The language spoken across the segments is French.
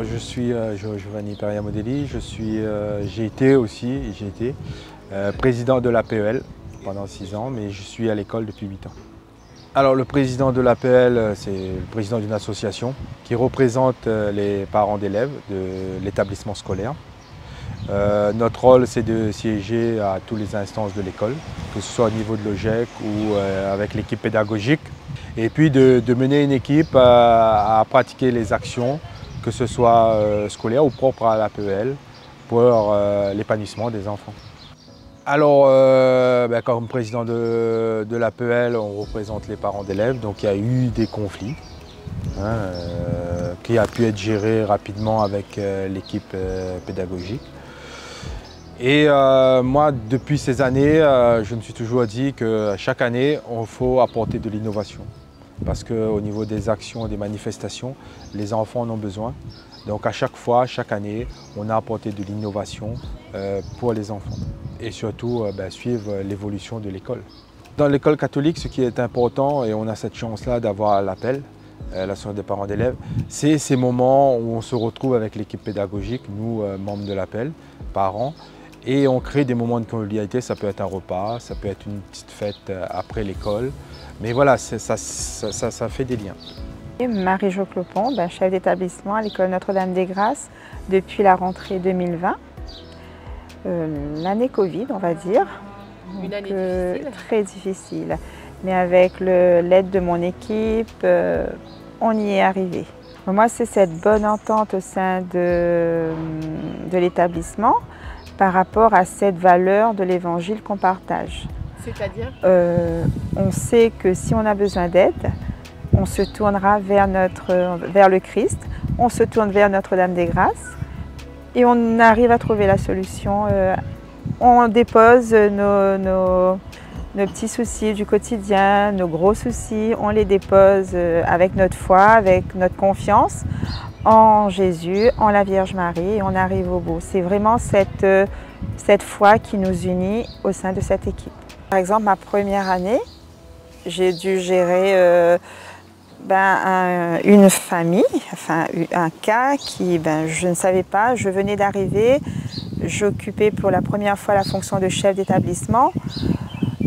Alors je suis Giovanni Peria-Modelli, j'ai été président de l'APEL pendant 6 ans, mais je suis à l'école depuis 8 ans. Alors le président de l'APEL, c'est le président d'une association qui représente les parents d'élèves de l'établissement scolaire. Notre rôle, c'est de siéger à toutes les instances de l'école, que ce soit au niveau de l'OGEC ou avec l'équipe pédagogique, et puis de mener une équipe à pratiquer les actions, que ce soit scolaire ou propre à l'APEL, pour l'épanouissement des enfants. Alors, comme président de l'APEL, on représente les parents d'élèves, donc il y a eu des conflits qui a pu être gérés rapidement avec l'équipe pédagogique. Et moi, depuis ces années, je me suis toujours dit que chaque année, il faut apporter de l'innovation. Parce qu'au niveau des actions et des manifestations, les enfants en ont besoin. Donc à chaque fois, chaque année, on a apporté de l'innovation pour les enfants. Et surtout, suivre l'évolution de l'école. Dans l'école catholique, ce qui est important, et on a cette chance-là d'avoir l'APEL, l'association des parents d'élèves, c'est ces moments où on se retrouve avec l'équipe pédagogique, nous, membres de l'APEL, parents, et on crée des moments de convivialité. Ça peut être un repas, ça peut être une petite fête après l'école. Mais voilà, ça fait des liens. Marie-Jo Clopon, chef d'établissement à l'école Notre-Dame-des-Grâces depuis la rentrée 2020. L'année Covid, on va dire. Une année difficile. Très difficile. Mais avec l'aide de mon équipe, on y est arrivé. Moi, c'est cette bonne entente au sein de l'établissement par rapport à cette valeur de l'évangile qu'on partage. C'est-à-dire on sait que si on a besoin d'aide, on se tournera vers le Christ, on se tourne vers Notre-Dame-des-Grâces et on arrive à trouver la solution. On dépose nos petits soucis du quotidien, nos gros soucis, on les dépose avec notre foi, avec notre confiance en Jésus, en la Vierge Marie, et on arrive au bout. C'est vraiment cette foi qui nous unit au sein de cette équipe. Par exemple, ma première année, j'ai dû gérer une famille, enfin un cas qui, je ne savais pas, je venais d'arriver, j'occupais pour la première fois la fonction de chef d'établissement.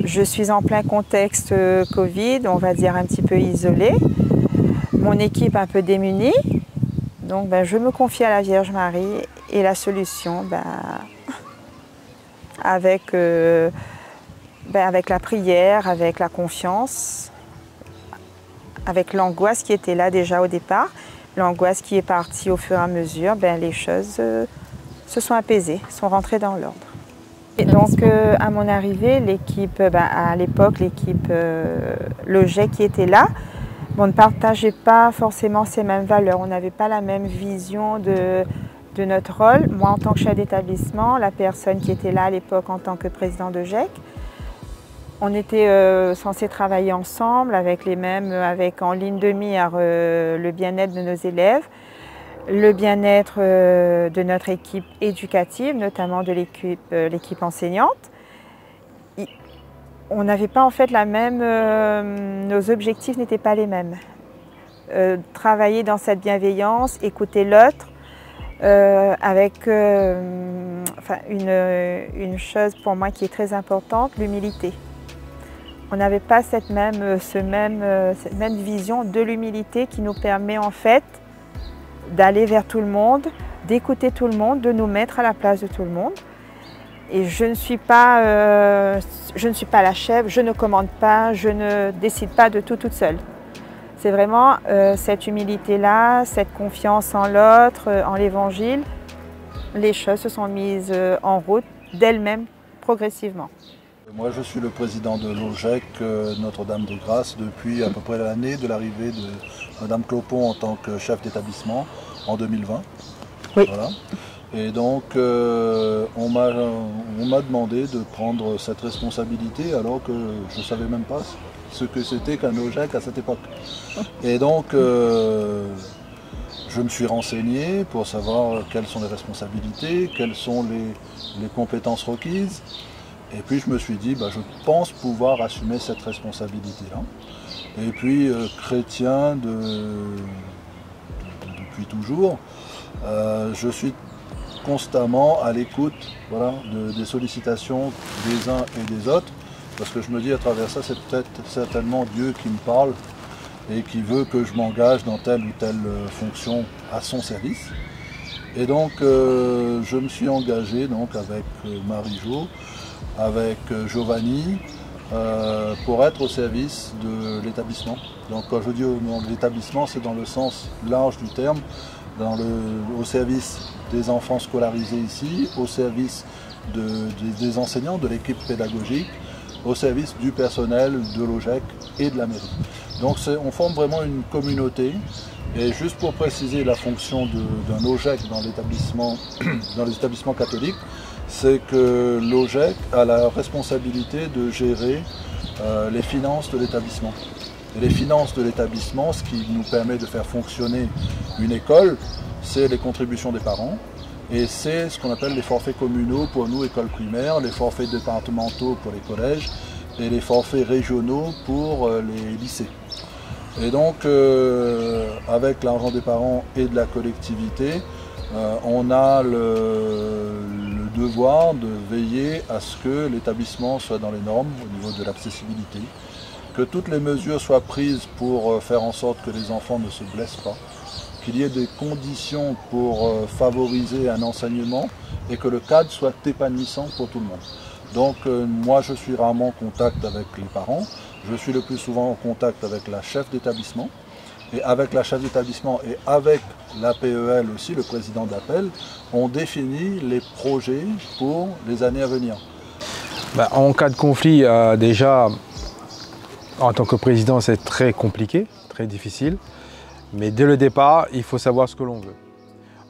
Je suis en plein contexte Covid, on va dire un petit peu isolé, mon équipe un peu démunie. Donc je me confie à la Vierge Marie et la solution, avec la prière, avec la confiance, avec l'angoisse qui était là déjà au départ, l'angoisse qui est partie au fur et à mesure, les choses se sont apaisées, sont rentrées dans l'ordre. Et donc à mon arrivée, l'équipe, à l'époque, l'équipe Logec qui était là, on ne partageait pas forcément ces mêmes valeurs, on n'avait pas la même vision de notre rôle. Moi en tant que chef d'établissement, la personne qui était là à l'époque en tant que président de GEC, on était censés travailler ensemble avec en ligne de mire le bien-être de nos élèves, le bien-être de notre équipe éducative, notamment de l'équipe enseignante. On n'avait pas en fait nos objectifs n'étaient pas les mêmes. Travailler dans cette bienveillance, écouter l'autre, avec une chose pour moi qui est très importante, l'humilité. On n'avait pas cette même vision de l'humilité qui nous permet en fait d'aller vers tout le monde, d'écouter tout le monde, de nous mettre à la place de tout le monde. Et je ne suis pas la chef, je ne commande pas, je ne décide pas de tout toute seule. C'est vraiment cette humilité-là, cette confiance en l'autre, en l'Évangile. Les choses se sont mises en route d'elles-mêmes progressivement. Moi, je suis le président de l'OGEC Notre-Dame-des-Grâces depuis à peu près l'année de l'arrivée de Madame Clopon en tant que chef d'établissement en 2020. Oui. Voilà. Et donc, on m'a demandé de prendre cette responsabilité alors que je ne savais même pas ce que c'était qu'un OGEC à cette époque. Et donc, je me suis renseigné pour savoir quelles sont les responsabilités, quelles sont les compétences requises. Et puis je me suis dit, je pense pouvoir assumer cette responsabilité-là. Et puis chrétien depuis toujours, Je suis constamment à l'écoute voilà, des sollicitations des uns et des autres, parce que je me dis à travers ça, c'est peut-être certainement Dieu qui me parle et qui veut que je m'engage dans telle ou telle fonction à son service. Et donc je me suis engagé donc, avec Marie-Jo, avec Giovanni, pour être au service de l'établissement. Donc quand je dis l'établissement, c'est dans le sens large du terme, au service des enfants scolarisés ici, au service des enseignants, de l'équipe pédagogique, au service du personnel de l'OGEC et de la mairie. Donc on forme vraiment une communauté. Et juste pour préciser la fonction d'un OGEC dans les établissements catholiques, c'est que l'OGEC a la responsabilité de gérer les finances de l'établissement. Et les finances de l'établissement, ce qui nous permet de faire fonctionner une école, c'est les contributions des parents. Et c'est ce qu'on appelle les forfaits communaux pour nous, écoles primaires, les forfaits départementaux pour les collèges et les forfaits régionaux pour les lycées. Et donc, avec l'argent des parents et de la collectivité, on a le devoir de veiller à ce que l'établissement soit dans les normes au niveau de l'accessibilité, que toutes les mesures soient prises pour faire en sorte que les enfants ne se blessent pas, qu'il y ait des conditions pour favoriser un enseignement et que le cadre soit épanouissant pour tout le monde. Donc moi je suis rarement en contact avec les parents, je suis le plus souvent en contact avec la chef d'établissement. Et avec la chef d'établissement et avec l'APEL aussi, le président d'APEL, on définit les projets pour les années à venir. En cas de conflit, déjà, en tant que président, c'est très compliqué, très difficile. Mais dès le départ, il faut savoir ce que l'on veut.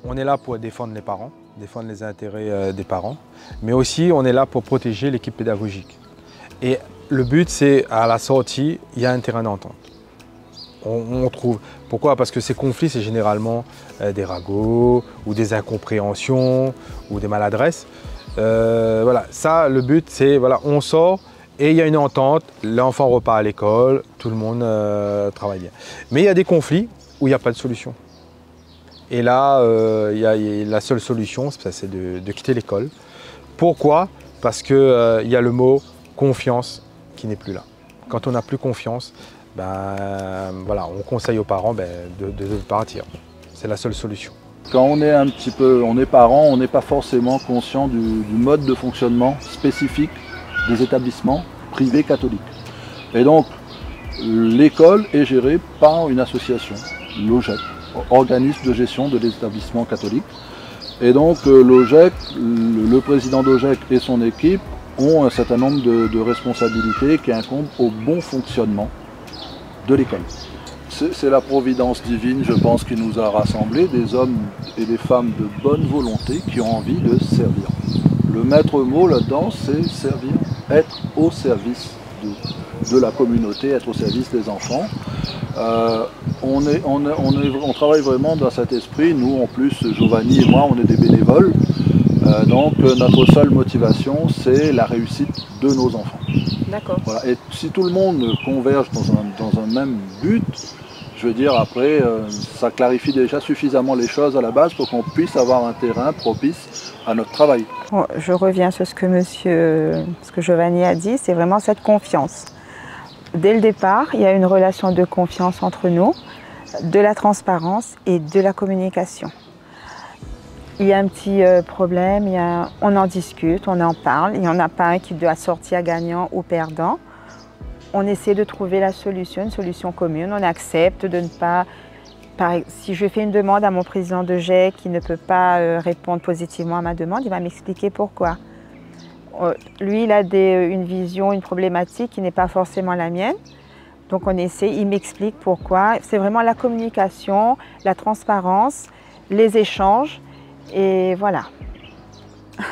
On est là pour défendre les parents, défendre les intérêts des parents, mais aussi on est là pour protéger l'équipe pédagogique. Et le but, c'est à la sortie, il y a un terrain d'entente. On trouve. Pourquoi? Parce que ces conflits, c'est généralement des ragots ou des incompréhensions ou des maladresses. Voilà, ça, le but, c'est voilà, on sort et il y a une entente, l'enfant repart à l'école, tout le monde travaille bien. Mais il y a des conflits où il n'y a pas de solution. Et là, la seule solution, c'est de quitter l'école. Pourquoi? Parce qu'il y a le mot confiance qui n'est plus là. Quand on n'a plus confiance, voilà, on conseille aux parents de partir. C'est la seule solution. Quand on est parent, on n'est pas forcément conscient du mode de fonctionnement spécifique des établissements privés catholiques. Et donc, l'école est gérée par une association, l'OGEC, organisme de gestion de l'établissement catholique. Et donc, l'OGEC, le président d'OGEC et son équipe ont un certain nombre de responsabilités qui incombent au bon fonctionnement de l'école. C'est la providence divine, je pense, qui nous a rassemblés, des hommes et des femmes de bonne volonté qui ont envie de servir. Le maître mot là-dedans, c'est servir, être au service de la communauté, être au service des enfants. On travaille vraiment dans cet esprit. Nous, en plus, Giovanni et moi, on est des bénévoles. Donc notre seule motivation, c'est la réussite de nos enfants. D'accord. Voilà. Et si tout le monde converge dans un même but, je veux dire, après, ça clarifie déjà suffisamment les choses à la base pour qu'on puisse avoir un terrain propice à notre travail. Bon, je reviens sur ce que Giovanni a dit, c'est vraiment cette confiance. Dès le départ, il y a une relation de confiance entre nous, de la transparence et de la communication. Il y a un petit problème, on en discute, on en parle. Il n'y en a pas un qui doit sortir gagnant ou perdant. On essaie de trouver la solution, une solution commune. On accepte de ne pas... Si je fais une demande à mon président de GEC qui ne peut pas répondre positivement à ma demande, il va m'expliquer pourquoi. Lui, il a une vision, une problématique qui n'est pas forcément la mienne. Donc on essaie, il m'explique pourquoi. C'est vraiment la communication, la transparence, les échanges. Et voilà,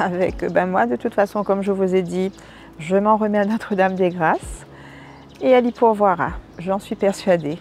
avec moi de toute façon, comme je vous ai dit, je m'en remets à Notre-Dame des Grâces et elle y pourvoira, j'en suis persuadée.